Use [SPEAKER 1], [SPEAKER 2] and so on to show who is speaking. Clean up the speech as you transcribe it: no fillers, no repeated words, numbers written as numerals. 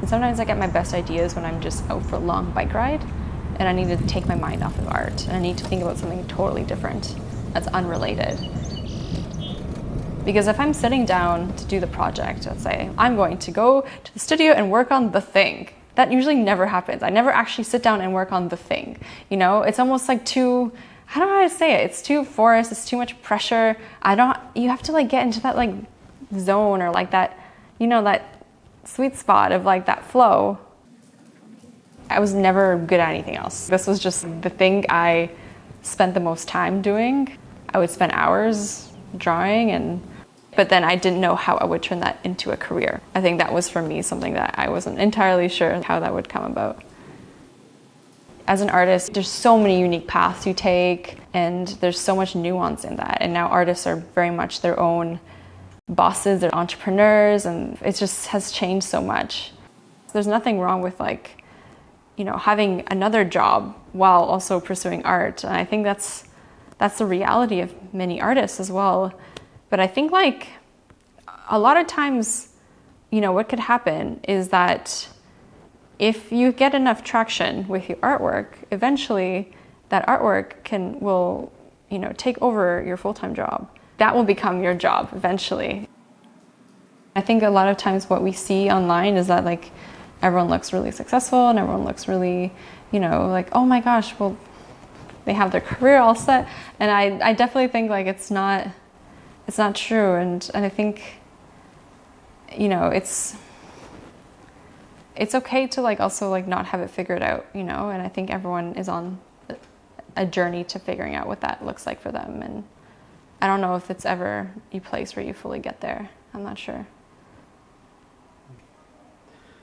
[SPEAKER 1] And sometimes I get my best ideas when I'm just out for a long bike ride and I need to take my mind off of art and I need to think about something totally different that's unrelated. Because if I'm sitting down to do the project, let's say, I'm going to go to the studio and work on the thing. That usually never happens. I never actually sit down and work on the thing. You know, it's almost like too, I don't know how to say it. It's too forced, it's too much pressure. You have to like get into that like zone or like that, you know, that sweet spot of like that flow. I was never good at anything else. This was just the thing I spent the most time doing. I would spend hours drawing, but then I didn't know how I would turn that into a career. I think that was for me something that I wasn't entirely sure how that would come about. As an artist, there's so many unique paths you take and there's so much nuance in that. And now artists are very much their own bosses, they're entrepreneurs, and it just has changed so much. There's nothing wrong with like, you know, having another job while also pursuing art. And I think that's the reality of many artists as well. But I think like a lot of times, you know, what could happen is that if you get enough traction with your artwork, eventually that artwork will, you know, take over your full-time job. That will become your job eventually. I think a lot of times what we see online is that like everyone looks really successful and everyone looks really, you know, like, oh my gosh, well, they have their career all set. And I definitely think like it's not true. And I think, you know, it's okay to like also like not have it figured out, you know, and I think everyone is on a journey to figuring out what that looks like for them. And I don't know if it's ever a place where you fully get there. I'm not sure.